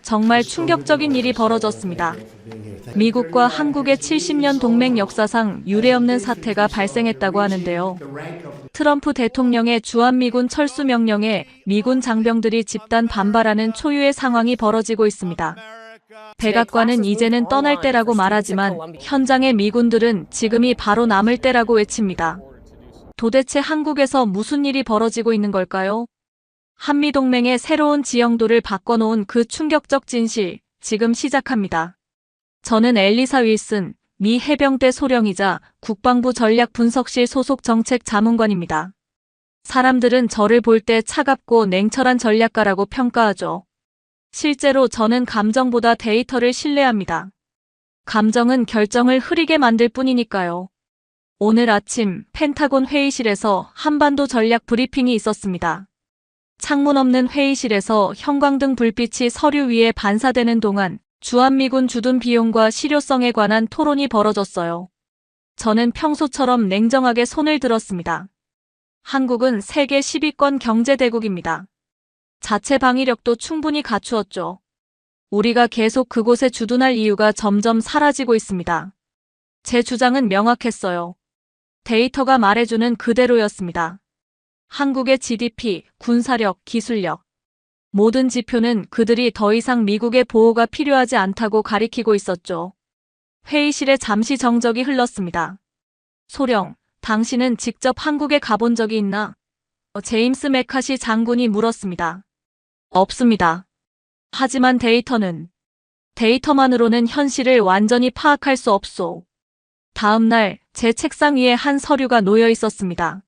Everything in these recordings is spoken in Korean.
정말 충격적인 일이 벌어졌습니다. 미국과 한국의 70년 동맹 역사상 유례없는 사태가 발생했다고 하는데요. 트럼프 대통령의 주한미군 철수 명령에 미군 장병들이 집단 반발하는 초유의 상황이 벌어지고 있습니다. 백악관은 이제는 떠날 때라고 말하지만 현장의 미군들은 지금이 바로 남을 때라고 외칩니다. 도대체 한국에서 무슨 일이 벌어지고 있는 걸까요? 한미동맹의 새로운 지형도를 바꿔놓은 그 충격적 진실, 지금 시작합니다. 저는 엘리사 윌슨, 미 해병대 소령이자 국방부 전략분석실 소속 정책자문관입니다. 사람들은 저를 볼 때 차갑고 냉철한 전략가라고 평가하죠. 실제로 저는 감정보다 데이터를 신뢰합니다. 감정은 결정을 흐리게 만들 뿐이니까요. 오늘 아침 펜타곤 회의실에서 한반도 전략 브리핑이 있었습니다. 창문 없는 회의실에서 형광등 불빛이 서류 위에 반사되는 동안 주한미군 주둔 비용과 실효성에 관한 토론이 벌어졌어요. 저는 평소처럼 냉정하게 손을 들었습니다. 한국은 세계 10위권 경제대국입니다. 자체 방위력도 충분히 갖추었죠. 우리가 계속 그곳에 주둔할 이유가 점점 사라지고 있습니다. 제 주장은 명확했어요. 데이터가 말해주는 그대로였습니다. 한국의 GDP, 군사력, 기술력, 모든 지표는 그들이 더 이상 미국의 보호가 필요하지 않다고 가리키고 있었죠. 회의실에 잠시 정적이 흘렀습니다. 소령, 당신은 직접 한국에 가본 적이 있나? 제임스 맥카시 장군이 물었습니다. 없습니다. 하지만 데이터만으로는 현실을 완전히 파악할 수 없소. 다음 날 제 책상 위에 한 서류가 놓여 있었습니다.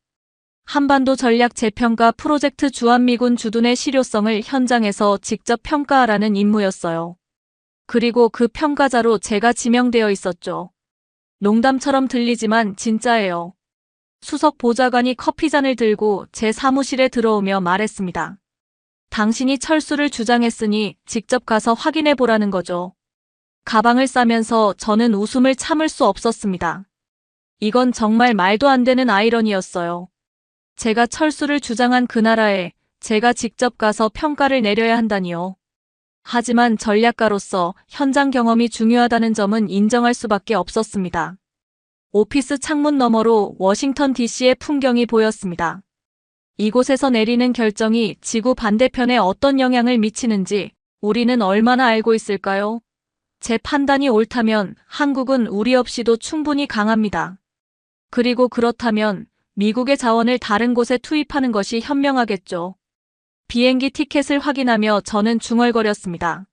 한반도 전략 재평가 프로젝트 주한미군 주둔의 실효성을 현장에서 직접 평가하라는 임무였어요. 그리고 그 평가자로 제가 지명되어 있었죠. 농담처럼 들리지만 진짜예요. 수석 보좌관이 커피잔을 들고 제 사무실에 들어오며 말했습니다. 당신이 철수를 주장했으니 직접 가서 확인해 보라는 거죠. 가방을 싸면서 저는 웃음을 참을 수 없었습니다. 이건 정말 말도 안 되는 아이러니였어요. 제가 철수를 주장한 그 나라에 제가 직접 가서 평가를 내려야 한다니요. 하지만 전략가로서 현장 경험이 중요하다는 점은 인정할 수밖에 없었습니다. 오피스 창문 너머로 워싱턴 DC의 풍경이 보였습니다. 이곳에서 내리는 결정이 지구 반대편에 어떤 영향을 미치는지 우리는 얼마나 알고 있을까요? 제 판단이 옳다면 한국은 우리 없이도 충분히 강합니다. 그리고 그렇다면 미국의 자원을 다른 곳에 투입하는 것이 현명하겠죠. 비행기 티켓을 확인하며 저는 중얼거렸습니다.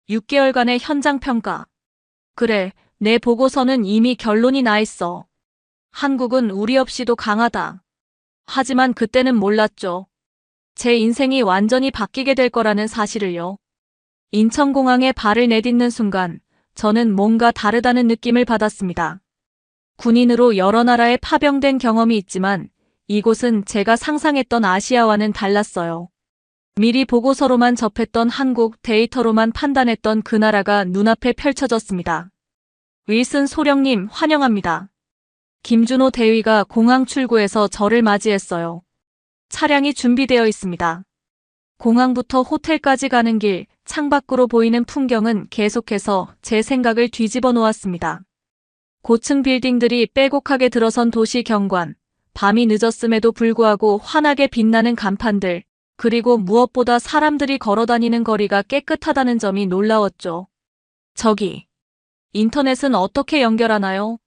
6개월간의 현장 평가. 그래, 내 보고서는 이미 결론이 나 있어. 한국은 우리 없이도 강하다. 하지만 그때는 몰랐죠. 제 인생이 완전히 바뀌게 될 거라는 사실을요. 인천공항에 발을 내딛는 순간 저는 뭔가 다르다는 느낌을 받았습니다. 군인으로 여러 나라에 파병된 경험이 있지만 이곳은 제가 상상했던 아시아와는 달랐어요. 미리 보고서로만 접했던 한국, 데이터로만 판단했던 그 나라가 눈앞에 펼쳐졌습니다. 윌슨 소령님 환영합니다. 김준호 대위가 공항 출구에서 저를 맞이했어요. 차량이 준비되어 있습니다. 공항부터 호텔까지 가는 길, 창밖으로 보이는 풍경은 계속해서 제 생각을 뒤집어 놓았습니다. 고층 빌딩들이 빼곡하게 들어선 도시 경관, 밤이 늦었음에도 불구하고 환하게 빛나는 간판들, 그리고 무엇보다 사람들이 걸어다니는 거리가 깨끗하다는 점이 놀라웠죠. 저기, 인터넷은 어떻게 연결하나요?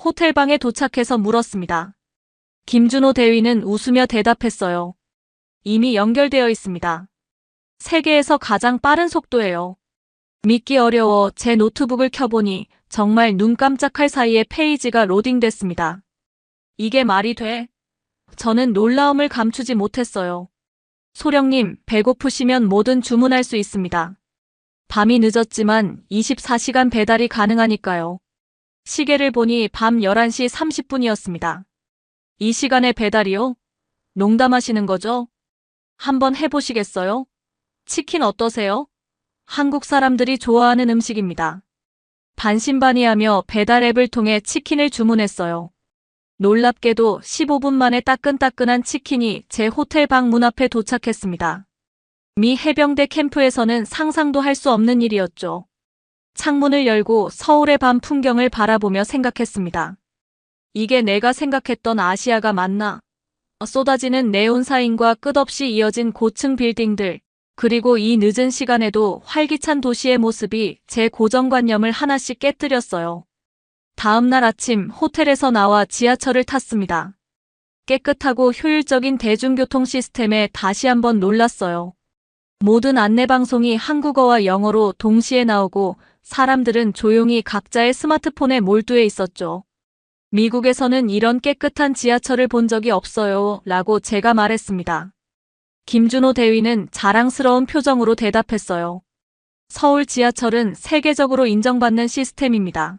호텔방에 도착해서 물었습니다. 김준호 대위는 웃으며 대답했어요. 이미 연결되어 있습니다. 세계에서 가장 빠른 속도예요. 믿기 어려워 제 노트북을 켜보니 정말 눈 깜짝할 사이에 페이지가 로딩됐습니다. 이게 말이 돼? 저는 놀라움을 감추지 못했어요. 소령님, 배고프시면 뭐든 주문할 수 있습니다. 밤이 늦었지만 24시간 배달이 가능하니까요. 시계를 보니 밤 11시 30분이었습니다. 이 시간에 배달이요? 농담하시는 거죠? 한번 해보시겠어요? 치킨 어떠세요? 한국 사람들이 좋아하는 음식입니다. 반신반의하며 배달 앱을 통해 치킨을 주문했어요. 놀랍게도 15분 만에 따끈따끈한 치킨이 제 호텔 방 문 앞에 도착했습니다. 미 해병대 캠프에서는 상상도 할 수 없는 일이었죠. 창문을 열고 서울의 밤 풍경을 바라보며 생각했습니다. 이게 내가 생각했던 아시아가 맞나? 쏟아지는 네온사인과 끝없이 이어진 고층 빌딩들, 그리고 이 늦은 시간에도 활기찬 도시의 모습이 제 고정관념을 하나씩 깨뜨렸어요. 다음 날 아침 호텔에서 나와 지하철을 탔습니다. 깨끗하고 효율적인 대중교통 시스템에 다시 한번 놀랐어요. 모든 안내방송이 한국어와 영어로 동시에 나오고 사람들은 조용히 각자의 스마트폰에 몰두해 있었죠. 미국에서는 이런 깨끗한 지하철을 본 적이 없어요 라고 제가 말했습니다. 김준호 대위는 자랑스러운 표정으로 대답했어요. 서울 지하철은 세계적으로 인정받는 시스템입니다.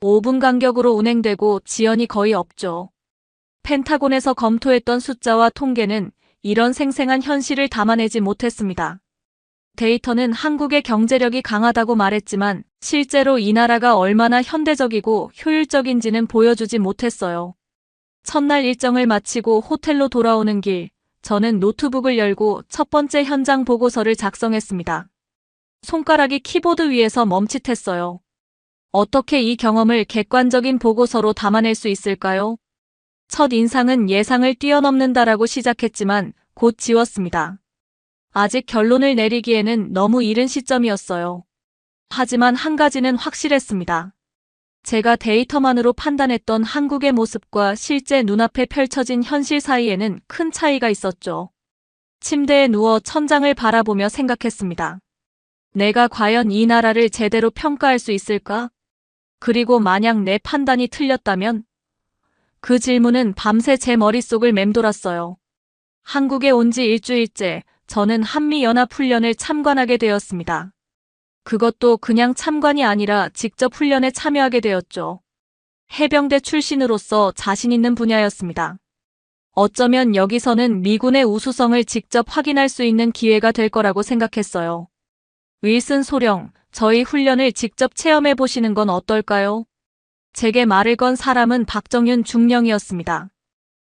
5분 간격으로 운행되고 지연이 거의 없죠. 펜타곤에서 검토했던 숫자와 통계는 이런 생생한 현실을 담아내지 못했습니다. 데이터는 한국의 경제력이 강하다고 말했지만 실제로 이 나라가 얼마나 현대적이고 효율적인지는 보여주지 못했어요. 첫날 일정을 마치고 호텔로 돌아오는 길, 저는 노트북을 열고 첫 번째 현장 보고서를 작성했습니다. 손가락이 키보드 위에서 멈칫했어요. 어떻게 이 경험을 객관적인 보고서로 담아낼 수 있을까요? 첫 인상은 예상을 뛰어넘는다라고 시작했지만 곧 지웠습니다. 아직 결론을 내리기에는 너무 이른 시점이었어요. 하지만 한 가지는 확실했습니다. 제가 데이터만으로 판단했던 한국의 모습과 실제 눈앞에 펼쳐진 현실 사이에는 큰 차이가 있었죠. 침대에 누워 천장을 바라보며 생각했습니다. 내가 과연 이 나라를 제대로 평가할 수 있을까? 그리고 만약 내 판단이 틀렸다면? 그 질문은 밤새 제 머릿속을 맴돌았어요. 한국에 온 지 일주일째 저는 한미연합훈련을 참관하게 되었습니다. 그것도 그냥 참관이 아니라 직접 훈련에 참여하게 되었죠. 해병대 출신으로서 자신 있는 분야였습니다. 어쩌면 여기서는 미군의 우수성을 직접 확인할 수 있는 기회가 될 거라고 생각했어요. 윌슨 소령, 저희 훈련을 직접 체험해 보시는 건 어떨까요? 제게 말을 건 사람은 박정윤 중령이었습니다.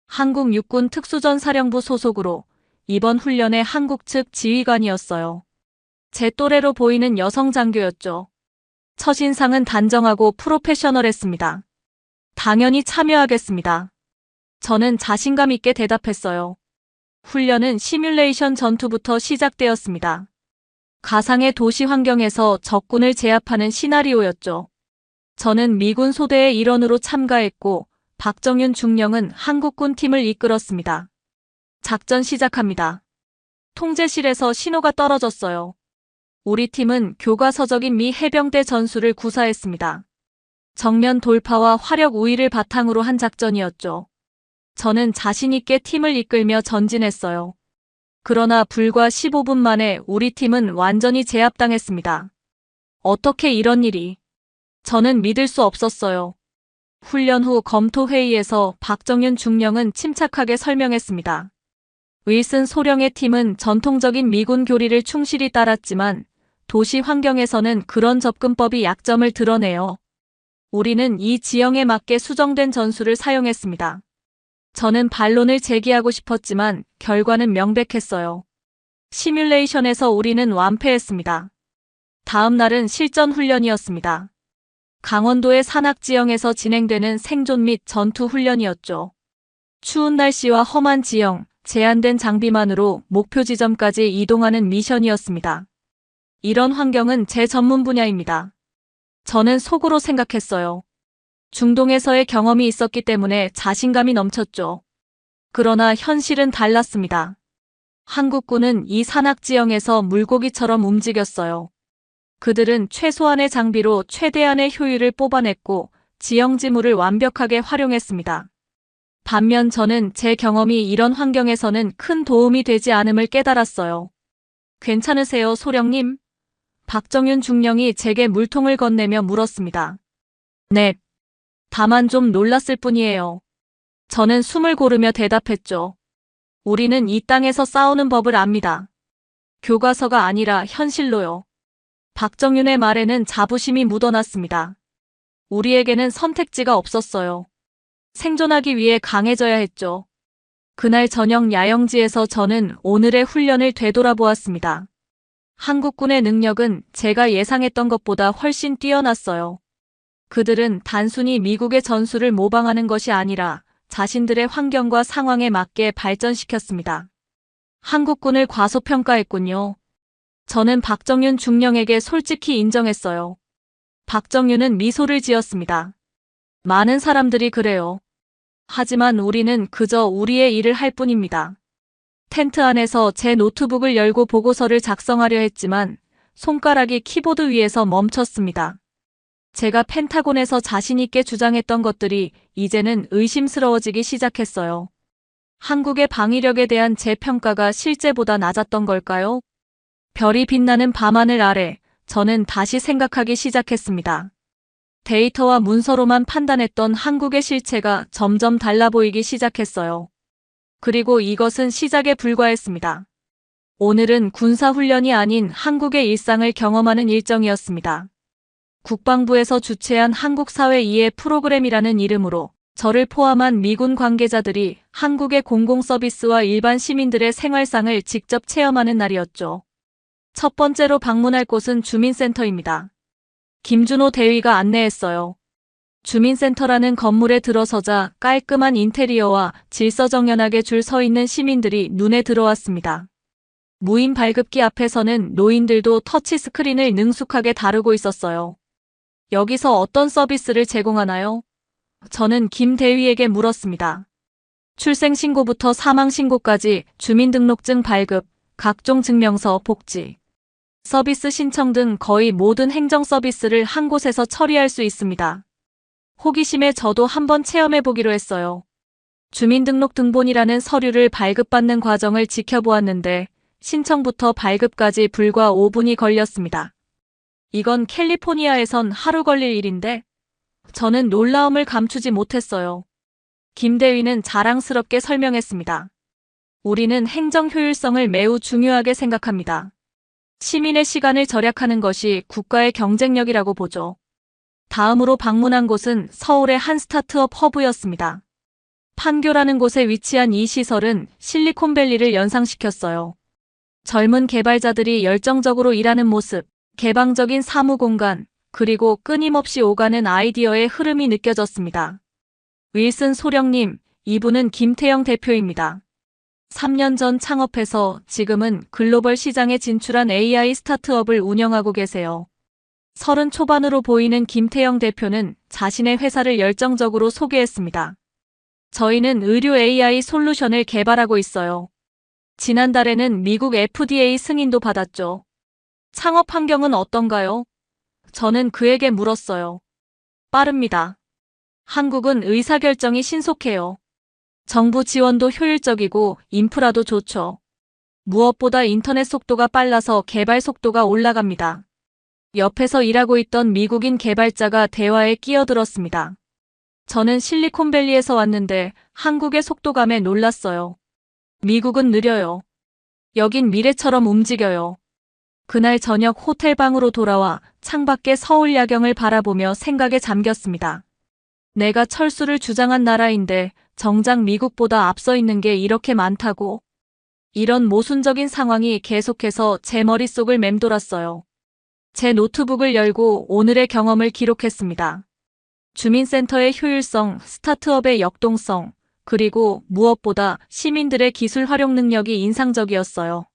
한국 육군 특수전사령부 소속으로 이번 훈련의 한국 측 지휘관이었어요. 제 또래로 보이는 여성 장교였죠. 첫인상은 단정하고 프로페셔널했습니다. 당연히 참여하겠습니다. 저는 자신감 있게 대답했어요. 훈련은 시뮬레이션 전투부터 시작되었습니다. 가상의 도시 환경에서 적군을 제압하는 시나리오였죠. 저는 미군 소대의 일원으로 참가했고 박정윤 중령은 한국군 팀을 이끌었습니다. 작전 시작합니다. 통제실에서 신호가 떨어졌어요. 우리 팀은 교과서적인 미 해병대 전술을 구사했습니다. 정면 돌파와 화력 우위를 바탕으로 한 작전이었죠. 저는 자신 있게 팀을 이끌며 전진했어요. 그러나 불과 15분 만에 우리 팀은 완전히 제압당했습니다. 어떻게 이런 일이? 저는 믿을 수 없었어요. 훈련 후 검토 회의에서 박정윤 중령은 침착하게 설명했습니다. 윌슨 소령의 팀은 전통적인 미군 교리를 충실히 따랐지만 도시 환경에서는 그런 접근법이 약점을 드러내요. 우리는 이 지형에 맞게 수정된 전술을 사용했습니다. 저는 반론을 제기하고 싶었지만 결과는 명백했어요. 시뮬레이션에서 우리는 완패했습니다. 다음 날은 실전 훈련이었습니다. 강원도의 산악지형에서 진행되는 생존 및 전투 훈련이었죠. 추운 날씨와 험한 지형, 제한된 장비만으로 목표 지점까지 이동하는 미션이었습니다. 이런 환경은 제 전문 분야입니다. 저는 속으로 생각했어요. 중동에서의 경험이 있었기 때문에 자신감이 넘쳤죠. 그러나 현실은 달랐습니다. 한국군은 이 산악지형에서 물고기처럼 움직였어요. 그들은 최소한의 장비로 최대한의 효율을 뽑아냈고 지형 지물을 완벽하게 활용했습니다. 반면 저는 제 경험이 이런 환경에서는 큰 도움이 되지 않음을 깨달았어요. 괜찮으세요, 소령님? 박정윤 중령이 제게 물통을 건네며 물었습니다. 네. 다만 좀 놀랐을 뿐이에요. 저는 숨을 고르며 대답했죠. 우리는 이 땅에서 싸우는 법을 압니다. 교과서가 아니라 현실로요. 박정윤의 말에는 자부심이 묻어났습니다. 우리에게는 선택지가 없었어요. 생존하기 위해 강해져야 했죠. 그날 저녁 야영지에서 저는 오늘의 훈련을 되돌아보았습니다. 한국군의 능력은 제가 예상했던 것보다 훨씬 뛰어났어요. 그들은 단순히 미국의 전술을 모방하는 것이 아니라 자신들의 환경과 상황에 맞게 발전시켰습니다. 한국군을 과소평가했군요. 저는 박정윤 중령에게 솔직히 인정했어요. 박정윤은 미소를 지었습니다. 많은 사람들이 그래요. 하지만 우리는 그저 우리의 일을 할 뿐입니다. 텐트 안에서 제 노트북을 열고 보고서를 작성하려 했지만 손가락이 키보드 위에서 멈췄습니다. 제가 펜타곤에서 자신있게 주장했던 것들이 이제는 의심스러워지기 시작했어요. 한국의 방위력에 대한 제 평가가 실제보다 낮았던 걸까요? 별이 빛나는 밤하늘 아래 저는 다시 생각하기 시작했습니다. 데이터와 문서로만 판단했던 한국의 실체가 점점 달라 보이기 시작했어요. 그리고 이것은 시작에 불과했습니다. 오늘은 군사훈련이 아닌 한국의 일상을 경험하는 일정이었습니다. 국방부에서 주최한 한국사회 이해 프로그램이라는 이름으로 저를 포함한 미군 관계자들이 한국의 공공서비스와 일반 시민들의 생활상을 직접 체험하는 날이었죠. 첫 번째로 방문할 곳은 주민센터입니다. 김준호 대위가 안내했어요. 주민센터라는 건물에 들어서자 깔끔한 인테리어와 질서정연하게 줄 서 있는 시민들이 눈에 들어왔습니다. 무인 발급기 앞에서는 노인들도 터치스크린을 능숙하게 다루고 있었어요. 여기서 어떤 서비스를 제공하나요? 저는 김 대위에게 물었습니다. 출생신고부터 사망신고까지 주민등록증 발급, 각종 증명서, 복지, 서비스 신청 등 거의 모든 행정 서비스를 한 곳에서 처리할 수 있습니다. 호기심에 저도 한번 체험해보기로 했어요. 주민등록등본이라는 서류를 발급받는 과정을 지켜보았는데 신청부터 발급까지 불과 5분이 걸렸습니다. 이건 캘리포니아에선 하루 걸릴 일인데 저는 놀라움을 감추지 못했어요. 김 대위는 자랑스럽게 설명했습니다. 우리는 행정 효율성을 매우 중요하게 생각합니다. 시민의 시간을 절약하는 것이 국가의 경쟁력이라고 보죠. 다음으로 방문한 곳은 서울의 한 스타트업 허브였습니다. 판교라는 곳에 위치한 이 시설은 실리콘밸리를 연상시켰어요. 젊은 개발자들이 열정적으로 일하는 모습, 개방적인 사무 공간, 그리고 끊임없이 오가는 아이디어의 흐름이 느껴졌습니다. 윌슨 소령님, 이분은 김태영 대표입니다. 3년 전 창업해서 지금은 글로벌 시장에 진출한 AI 스타트업을 운영하고 계세요. 30 초반으로 보이는 김태영 대표는 자신의 회사를 열정적으로 소개했습니다. 저희는 의료 AI 솔루션을 개발하고 있어요. 지난달에는 미국 FDA 승인도 받았죠. 창업 환경은 어떤가요? 저는 그에게 물었어요. 빠릅니다. 한국은 의사결정이 신속해요. 정부 지원도 효율적이고 인프라도 좋죠. 무엇보다 인터넷 속도가 빨라서 개발 속도가 올라갑니다. 옆에서 일하고 있던 미국인 개발자가 대화에 끼어들었습니다. 저는 실리콘밸리에서 왔는데 한국의 속도감에 놀랐어요. 미국은 느려요. 여긴 미래처럼 움직여요. 그날 저녁 호텔 방으로 돌아와 창밖의 서울 야경을 바라보며 생각에 잠겼습니다. 내가 철수를 주장한 나라인데 정작 미국보다 앞서 있는 게 이렇게 많다고? 이런 모순적인 상황이 계속해서 제 머릿속을 맴돌았어요. 제 노트북을 열고 오늘의 경험을 기록했습니다. 주민센터의 효율성, 스타트업의 역동성, 그리고 무엇보다 시민들의 기술 활용 능력이 인상적이었어요.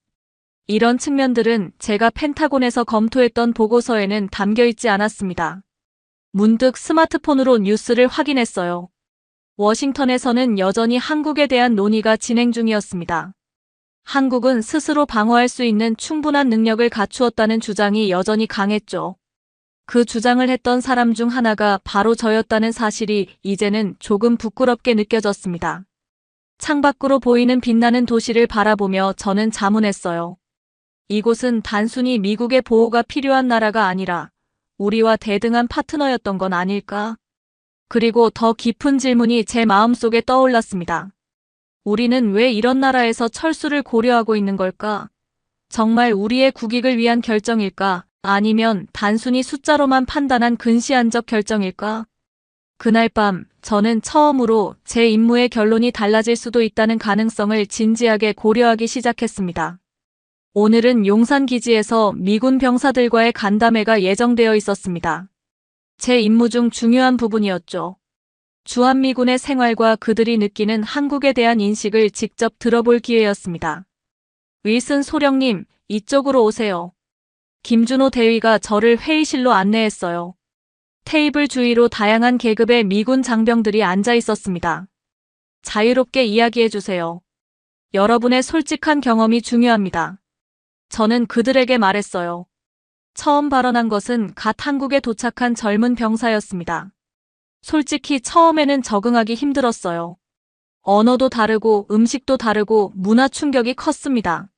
이런 측면들은 제가 펜타곤에서 검토했던 보고서에는 담겨있지 않았습니다. 문득 스마트폰으로 뉴스를 확인했어요. 워싱턴에서는 여전히 한국에 대한 논의가 진행 중이었습니다. 한국은 스스로 방어할 수 있는 충분한 능력을 갖추었다는 주장이 여전히 강했죠. 그 주장을 했던 사람 중 하나가 바로 저였다는 사실이 이제는 조금 부끄럽게 느껴졌습니다. 창밖으로 보이는 빛나는 도시를 바라보며 저는 자문했어요. 이곳은 단순히 미국의 보호가 필요한 나라가 아니라 우리와 대등한 파트너였던 건 아닐까? 그리고 더 깊은 질문이 제 마음속에 떠올랐습니다. 우리는 왜 이런 나라에서 철수를 고려하고 있는 걸까? 정말 우리의 국익을 위한 결정일까? 아니면 단순히 숫자로만 판단한 근시안적 결정일까? 그날 밤 저는 처음으로 제 임무의 결론이 달라질 수도 있다는 가능성을 진지하게 고려하기 시작했습니다. 오늘은 용산 기지에서 미군 병사들과의 간담회가 예정되어 있었습니다. 제 임무 중 중요한 부분이었죠. 주한미군의 생활과 그들이 느끼는 한국에 대한 인식을 직접 들어볼 기회였습니다. 윌슨 소령님, 이쪽으로 오세요. 김준호 대위가 저를 회의실로 안내했어요. 테이블 주위로 다양한 계급의 미군 장병들이 앉아 있었습니다. 자유롭게 이야기해 주세요. 여러분의 솔직한 경험이 중요합니다. 저는 그들에게 말했어요. 처음 발언한 것은 갓 한국에 도착한 젊은 병사였습니다. 솔직히 처음에는 적응하기 힘들었어요. 언어도 다르고 음식도 다르고 문화 충격이 컸습니다.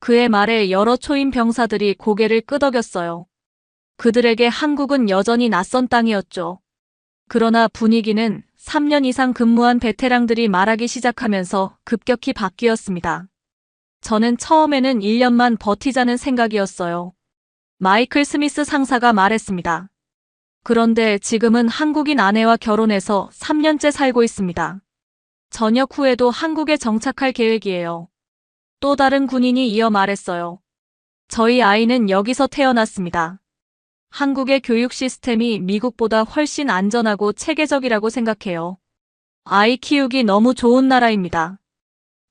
그의 말에 여러 초임 병사들이 고개를 끄덕였어요. 그들에게 한국은 여전히 낯선 땅이었죠. 그러나 분위기는 3년 이상 근무한 베테랑들이 말하기 시작하면서 급격히 바뀌었습니다. 저는 처음에는 1년만 버티자는 생각이었어요. 마이클 스미스 상사가 말했습니다. 그런데 지금은 한국인 아내와 결혼해서 3년째 살고 있습니다. 전역 후에도 한국에 정착할 계획이에요. 또 다른 군인이 이어 말했어요. 저희 아이는 여기서 태어났습니다. 한국의 교육 시스템이 미국보다 훨씬 안전하고 체계적이라고 생각해요. 아이 키우기 너무 좋은 나라입니다.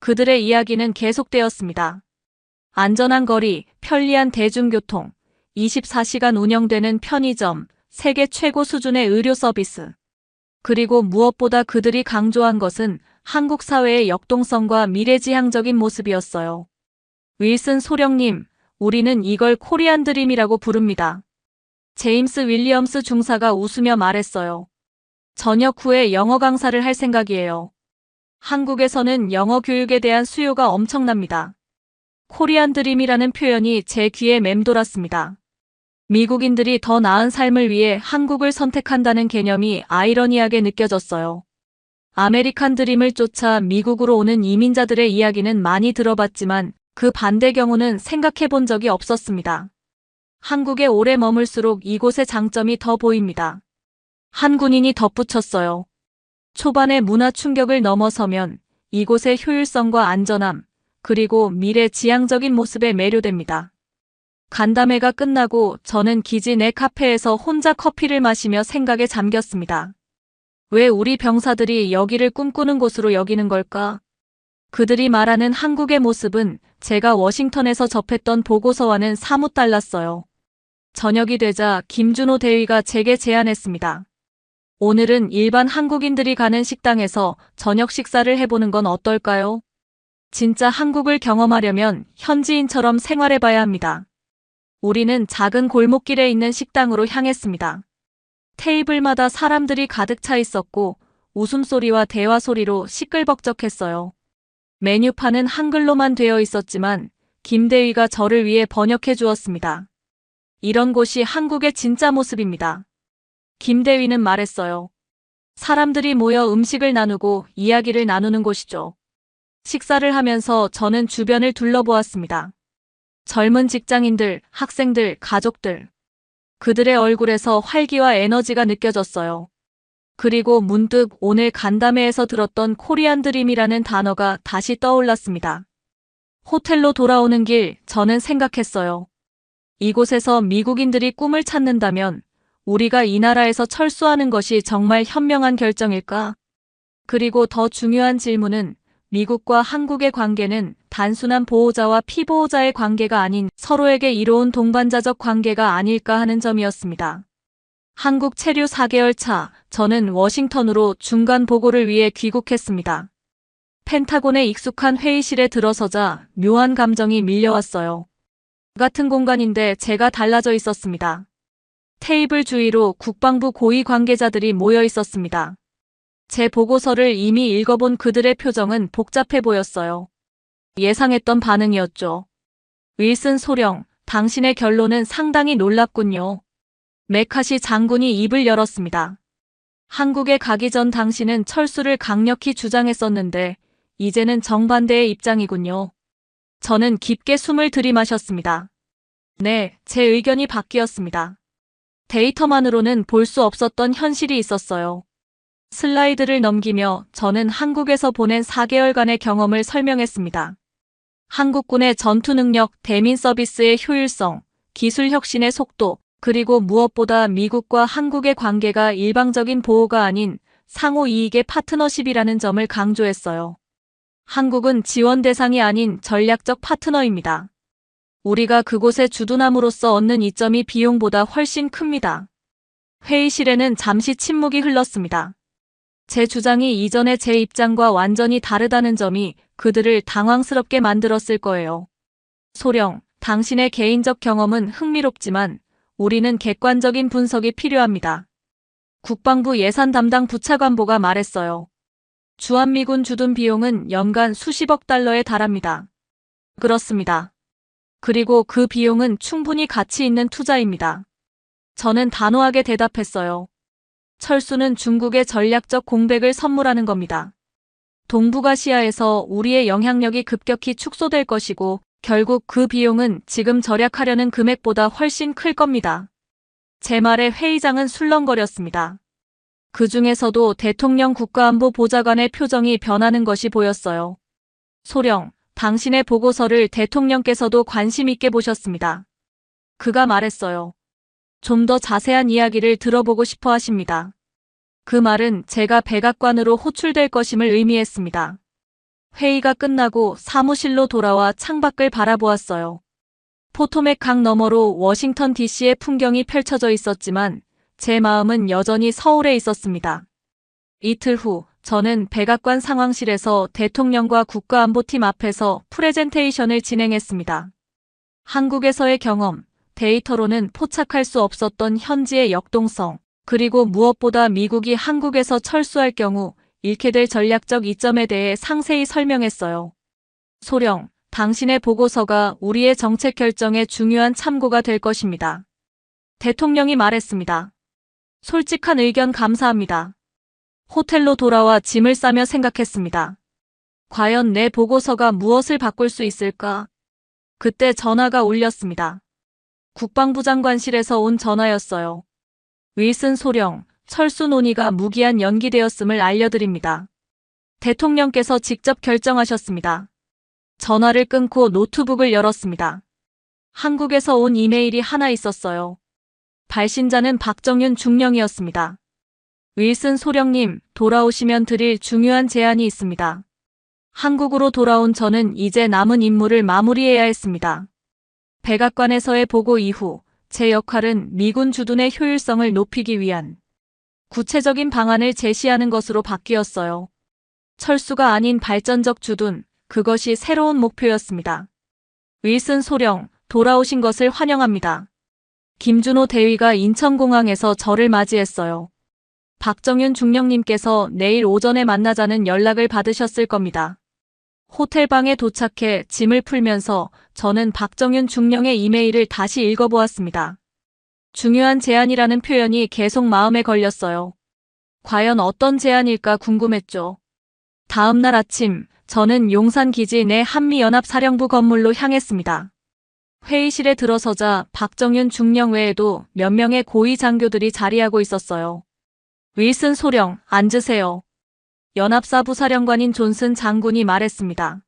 그들의 이야기는 계속되었습니다. 안전한 거리, 편리한 대중교통, 24시간 운영되는 편의점, 세계 최고 수준의 의료 서비스. 그리고 무엇보다 그들이 강조한 것은 한국 사회의 역동성과 미래지향적인 모습이었어요. 윌슨 소령님, 우리는 이걸 코리안 드림이라고 부릅니다. 제임스 윌리엄스 중사가 웃으며 말했어요. 전역 후에 영어 강사를 할 생각이에요. 한국에서는 영어 교육에 대한 수요가 엄청납니다. 코리안 드림이라는 표현이 제 귀에 맴돌았습니다. 미국인들이 더 나은 삶을 위해 한국을 선택한다는 개념이 아이러니하게 느껴졌어요. 아메리칸 드림을 쫓아 미국으로 오는 이민자들의 이야기는 많이 들어봤지만 그 반대 경우는 생각해 본 적이 없었습니다. 한국에 오래 머물수록 이곳의 장점이 더 보입니다. 한 군인이 덧붙였어요. 초반의 문화 충격을 넘어서면 이곳의 효율성과 안전함, 그리고 미래 지향적인 모습에 매료됩니다. 간담회가 끝나고 저는 기지 내 카페에서 혼자 커피를 마시며 생각에 잠겼습니다. 왜 우리 병사들이 여기를 꿈꾸는 곳으로 여기는 걸까? 그들이 말하는 한국의 모습은 제가 워싱턴에서 접했던 보고서와는 사뭇 달랐어요. 저녁이 되자 김준호 대위가 제게 제안했습니다. 오늘은 일반 한국인들이 가는 식당에서 저녁 식사를 해보는 건 어떨까요? 진짜 한국을 경험하려면 현지인처럼 생활해봐야 합니다. 우리는 작은 골목길에 있는 식당으로 향했습니다. 테이블마다 사람들이 가득 차 있었고 웃음소리와 대화 소리로 시끌벅적했어요. 메뉴판은 한글로만 되어 있었지만 김 대위가 저를 위해 번역해 주었습니다. 이런 곳이 한국의 진짜 모습입니다. 김 대위는 말했어요. 사람들이 모여 음식을 나누고 이야기를 나누는 곳이죠. 식사를 하면서 저는 주변을 둘러보았습니다. 젊은 직장인들, 학생들, 가족들. 그들의 얼굴에서 활기와 에너지가 느껴졌어요. 그리고 문득 오늘 간담회에서 들었던 코리안 드림이라는 단어가 다시 떠올랐습니다. 호텔로 돌아오는 길, 저는 생각했어요. 이곳에서 미국인들이 꿈을 찾는다면 우리가 이 나라에서 철수하는 것이 정말 현명한 결정일까? 그리고 더 중요한 질문은 미국과 한국의 관계는 단순한 보호자와 피보호자의 관계가 아닌 서로에게 이로운 동반자적 관계가 아닐까 하는 점이었습니다. 한국 체류 4개월 차, 저는 워싱턴으로 중간 보고를 위해 귀국했습니다. 펜타곤의 익숙한 회의실에 들어서자 묘한 감정이 밀려왔어요. 같은 공간인데 제가 달라져 있었습니다. 테이블 주위로 국방부 고위 관계자들이 모여 있었습니다. 제 보고서를 이미 읽어본 그들의 표정은 복잡해 보였어요. 예상했던 반응이었죠. 윌슨 소령, 당신의 결론은 상당히 놀랍군요. 메카시 장군이 입을 열었습니다. 한국에 가기 전 당신은 철수를 강력히 주장했었는데 이제는 정반대의 입장이군요. 저는 깊게 숨을 들이마셨습니다. 네, 제 의견이 바뀌었습니다. 데이터만으로는 볼 수 없었던 현실이 있었어요. 슬라이드를 넘기며 저는 한국에서 보낸 4개월간의 경험을 설명했습니다. 한국군의 전투 능력, 대민 서비스의 효율성, 기술 혁신의 속도, 그리고 무엇보다 미국과 한국의 관계가 일방적인 보호가 아닌 상호 이익의 파트너십이라는 점을 강조했어요. 한국은 지원 대상이 아닌 전략적 파트너입니다. 우리가 그곳에 주둔함으로써 얻는 이점이 비용보다 훨씬 큽니다. 회의실에는 잠시 침묵이 흘렀습니다. 제 주장이 이전의 제 입장과 완전히 다르다는 점이 그들을 당황스럽게 만들었을 거예요. 소령, 당신의 개인적 경험은 흥미롭지만 우리는 객관적인 분석이 필요합니다. 국방부 예산 담당 부차관보가 말했어요. 주한미군 주둔 비용은 연간 수십억 달러에 달합니다. 그렇습니다. 그리고 그 비용은 충분히 가치 있는 투자입니다. 저는 단호하게 대답했어요. 철수는 중국의 전략적 공백을 선물하는 겁니다. 동북아시아에서 우리의 영향력이 급격히 축소될 것이고 결국 그 비용은 지금 절약하려는 금액보다 훨씬 클 겁니다. 제 말에 회의장은 술렁거렸습니다. 그 중에서도 대통령 국가안보보좌관의 표정이 변하는 것이 보였어요. 소령, 당신의 보고서를 대통령께서도 관심 있게 보셨습니다. 그가 말했어요. 좀 더 자세한 이야기를 들어보고 싶어 하십니다. 그 말은 제가 백악관으로 호출될 것임을 의미했습니다. 회의가 끝나고 사무실로 돌아와 창밖을 바라보았어요. 포토맥 강 너머로 워싱턴 DC의 풍경이 펼쳐져 있었지만 제 마음은 여전히 서울에 있었습니다. 이틀 후 저는 백악관 상황실에서 대통령과 국가안보팀 앞에서 프레젠테이션을 진행했습니다. 한국에서의 경험, 데이터로는 포착할 수 없었던 현지의 역동성, 그리고 무엇보다 미국이 한국에서 철수할 경우 잃게 될 전략적 이점에 대해 상세히 설명했어요. 소령, 당신의 보고서가 우리의 정책 결정에 중요한 참고가 될 것입니다. 대통령이 말했습니다. 솔직한 의견 감사합니다. 호텔로 돌아와 짐을 싸며 생각했습니다. 과연 내 보고서가 무엇을 바꿀 수 있을까? 그때 전화가 울렸습니다. 국방부 장관실에서 온 전화였어요. 윌슨 소령, 철수 논의가 무기한 연기되었음을 알려드립니다. 대통령께서 직접 결정하셨습니다. 전화를 끊고 노트북을 열었습니다. 한국에서 온 이메일이 하나 있었어요. 발신자는 박정윤 중령이었습니다. 윌슨 소령님, 돌아오시면 드릴 중요한 제안이 있습니다. 한국으로 돌아온 저는 이제 남은 임무를 마무리해야 했습니다. 백악관에서의 보고 이후 제 역할은 미군 주둔의 효율성을 높이기 위한 구체적인 방안을 제시하는 것으로 바뀌었어요. 철수가 아닌 발전적 주둔, 그것이 새로운 목표였습니다. 윌슨 소령, 돌아오신 것을 환영합니다. 김준호 대위가 인천공항에서 저를 맞이했어요. 박정윤 중령님께서 내일 오전에 만나자는 연락을 받으셨을 겁니다. 호텔방에 도착해 짐을 풀면서 저는 박정윤 중령의 이메일을 다시 읽어보았습니다. 중요한 제안이라는 표현이 계속 마음에 걸렸어요. 과연 어떤 제안일까 궁금했죠. 다음 날 아침, 저는 용산기지 내 한미연합사령부 건물로 향했습니다. 회의실에 들어서자 박정윤 중령 외에도 몇 명의 고위 장교들이 자리하고 있었어요. 윌슨 소령, 앉으세요. 연합사부 사령관인 존슨 장군이 말했습니다.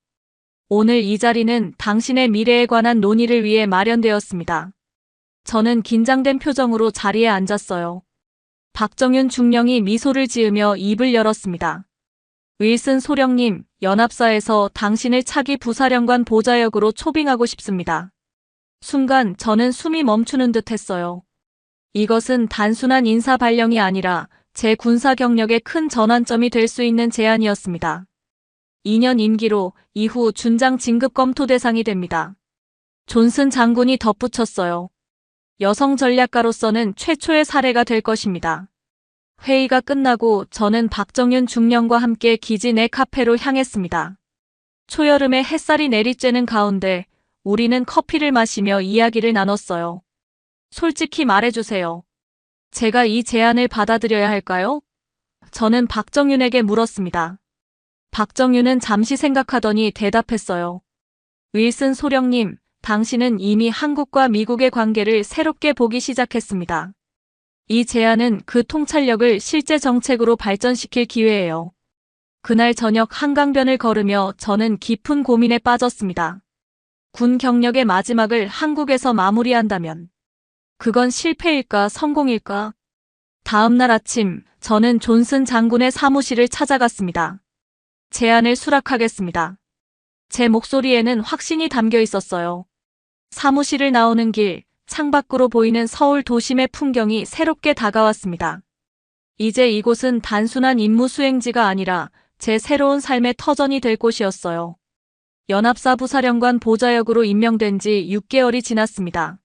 오늘 이 자리는 당신의 미래에 관한 논의를 위해 마련되었습니다. 저는 긴장된 표정으로 자리에 앉았어요. 박정윤 중령이 미소를 지으며 입을 열었습니다. 윌슨 소령님, 연합사에서 당신을 차기 부사령관 보좌역으로 초빙하고 싶습니다. 순간 저는 숨이 멈추는 듯 했어요. 이것은 단순한 인사 발령이 아니라 제 군사 경력의 큰 전환점이 될 수 있는 제안이었습니다. 2년 임기로 이후 준장 진급 검토 대상이 됩니다. 존슨 장군이 덧붙였어요. 여성 전략가로서는 최초의 사례가 될 것입니다. 회의가 끝나고 저는 박정윤 중령과 함께 기지 내 카페로 향했습니다. 초여름에 햇살이 내리쬐는 가운데 우리는 커피를 마시며 이야기를 나눴어요. 솔직히 말해주세요. 제가 이 제안을 받아들여야 할까요? 저는 박정윤에게 물었습니다. 박정윤은 잠시 생각하더니 대답했어요. 윌슨 소령님, 당신은 이미 한국과 미국의 관계를 새롭게 보기 시작했습니다. 이 제안은 그 통찰력을 실제 정책으로 발전시킬 기회예요. 그날 저녁 한강변을 걸으며 저는 깊은 고민에 빠졌습니다. 군 경력의 마지막을 한국에서 마무리한다면 그건 실패일까 성공일까? 다음 날 아침 저는 존슨 장군의 사무실을 찾아갔습니다. 제안을 수락하겠습니다. 제 목소리에는 확신이 담겨 있었어요. 사무실을 나오는 길, 창밖으로 보이는 서울 도심의 풍경이 새롭게 다가왔습니다. 이제 이곳은 단순한 임무 수행지가 아니라 제 새로운 삶의 터전이 될 곳이었어요. 연합사부 사령관 보좌역으로 임명된 지 6개월이 지났습니다.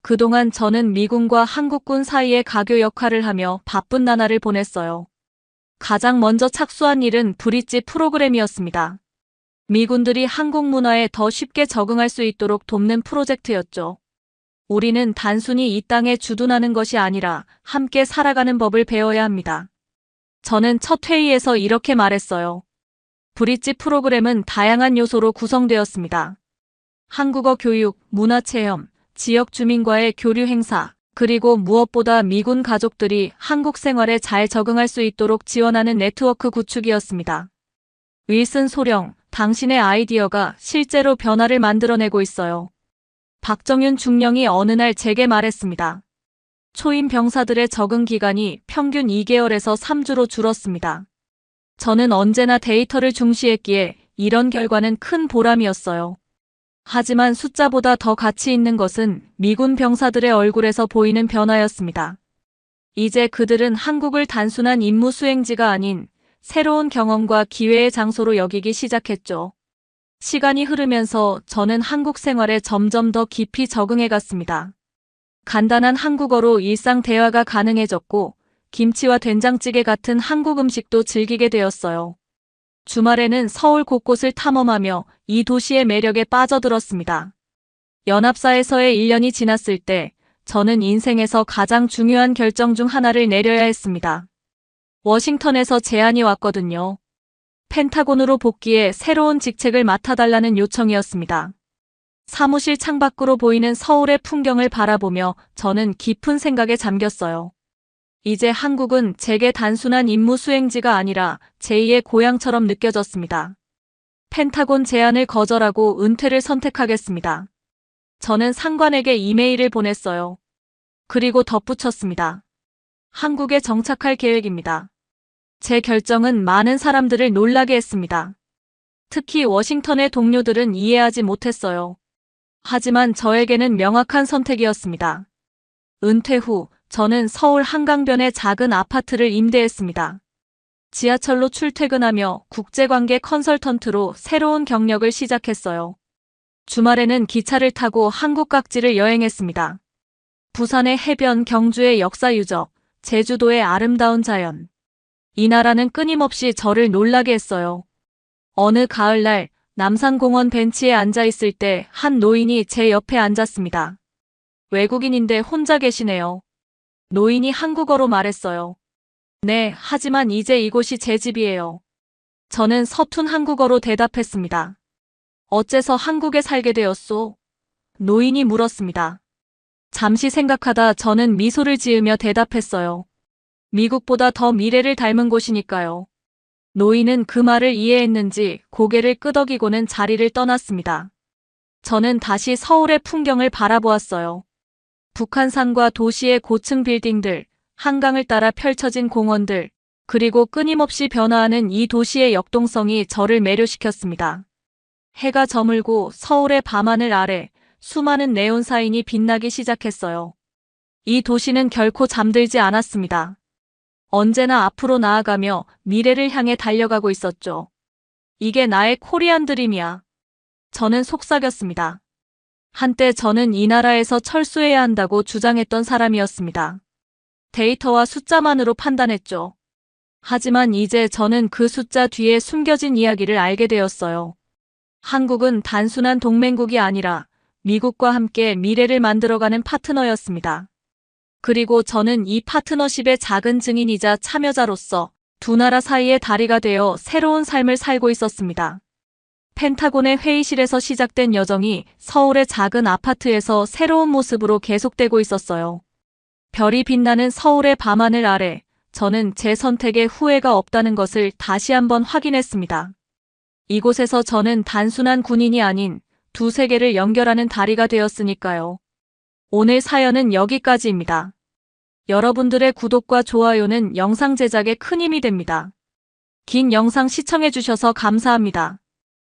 그동안 저는 미군과 한국군 사이의 가교 역할을 하며 바쁜 나날을 보냈어요. 가장 먼저 착수한 일은 브릿지 프로그램이었습니다. 미군들이 한국 문화에 더 쉽게 적응할 수 있도록 돕는 프로젝트였죠. 우리는 단순히 이 땅에 주둔하는 것이 아니라 함께 살아가는 법을 배워야 합니다. 저는 첫 회의에서 이렇게 말했어요. 브릿지 프로그램은 다양한 요소로 구성되었습니다. 한국어 교육, 문화체험, 지역 주민과의 교류 행사, 그리고 무엇보다 미군 가족들이 한국 생활에 잘 적응할 수 있도록 지원하는 네트워크 구축이었습니다. 윌슨 소령, 당신의 아이디어가 실제로 변화를 만들어내고 있어요. 박정윤 중령이 어느 날 제게 말했습니다. 초임 병사들의 적응 기간이 평균 2개월에서 3주로 줄었습니다. 저는 언제나 데이터를 중시했기에 이런 결과는 큰 보람이었어요. 하지만 숫자보다 더 가치 있는 것은 미군 병사들의 얼굴에서 보이는 변화였습니다. 이제 그들은 한국을 단순한 임무 수행지가 아닌 새로운 경험과 기회의 장소로 여기기 시작했죠. 시간이 흐르면서 저는 한국 생활에 점점 더 깊이 적응해 갔습니다. 간단한 한국어로 일상 대화가 가능해졌고 김치와 된장찌개 같은 한국 음식도 즐기게 되었어요. 주말에는 서울 곳곳을 탐험하며 이 도시의 매력에 빠져들었습니다. 연합사에서의 1년이 지났을 때 저는 인생에서 가장 중요한 결정 중 하나를 내려야 했습니다. 워싱턴에서 제안이 왔거든요. 펜타곤으로 복귀해 새로운 직책을 맡아달라는 요청이었습니다. 사무실 창밖으로 보이는 서울의 풍경을 바라보며 저는 깊은 생각에 잠겼어요. 이제 한국은 제게 단순한 임무 수행지가 아니라 제2의 고향처럼 느껴졌습니다. 펜타곤 제안을 거절하고 은퇴를 선택하겠습니다. 저는 상관에게 이메일을 보냈어요. 그리고 덧붙였습니다. 한국에 정착할 계획입니다. 제 결정은 많은 사람들을 놀라게 했습니다. 특히 워싱턴의 동료들은 이해하지 못했어요. 하지만 저에게는 명확한 선택이었습니다. 은퇴 후 저는 서울 한강변의 작은 아파트를 임대했습니다. 지하철로 출퇴근하며 국제관계 컨설턴트로 새로운 경력을 시작했어요. 주말에는 기차를 타고 한국 각지를 여행했습니다. 부산의 해변, 경주의 역사 유적, 제주도의 아름다운 자연. 이 나라는 끊임없이 저를 놀라게 했어요. 어느 가을날 남산공원 벤치에 앉아 있을 때 한 노인이 제 옆에 앉았습니다. 외국인인데 혼자 계시네요. 노인이 한국어로 말했어요. 네, 하지만 이제 이곳이 제 집이에요. 저는 서툰 한국어로 대답했습니다. 어째서 한국에 살게 되었소? 노인이 물었습니다. 잠시 생각하다 저는 미소를 지으며 대답했어요. 미국보다 더 미래를 닮은 곳이니까요. 노인은 그 말을 이해했는지 고개를 끄덕이고는 자리를 떠났습니다. 저는 다시 서울의 풍경을 바라보았어요. 북한산과 도시의 고층 빌딩들, 한강을 따라 펼쳐진 공원들, 그리고 끊임없이 변화하는 이 도시의 역동성이 저를 매료시켰습니다. 해가 저물고 서울의 밤하늘 아래 수많은 네온 사인이 빛나기 시작했어요. 이 도시는 결코 잠들지 않았습니다. 언제나 앞으로 나아가며 미래를 향해 달려가고 있었죠. 이게 나의 코리안 드림이야. 저는 속삭였습니다. 한때 저는 이 나라에서 철수해야 한다고 주장했던 사람이었습니다. 데이터와 숫자만으로 판단했죠. 하지만 이제 저는 그 숫자 뒤에 숨겨진 이야기를 알게 되었어요. 한국은 단순한 동맹국이 아니라 미국과 함께 미래를 만들어가는 파트너였습니다. 그리고 저는 이 파트너십의 작은 증인이자 참여자로서 두 나라 사이의 다리가 되어 새로운 삶을 살고 있었습니다. 펜타곤의 회의실에서 시작된 여정이 서울의 작은 아파트에서 새로운 모습으로 계속되고 있었어요. 별이 빛나는 서울의 밤하늘 아래 저는 제 선택에 후회가 없다는 것을 다시 한번 확인했습니다. 이곳에서 저는 단순한 군인이 아닌 두 세계를 연결하는 다리가 되었으니까요. 오늘 사연은 여기까지입니다. 여러분들의 구독과 좋아요는 영상 제작에 큰 힘이 됩니다. 긴 영상 시청해주셔서 감사합니다.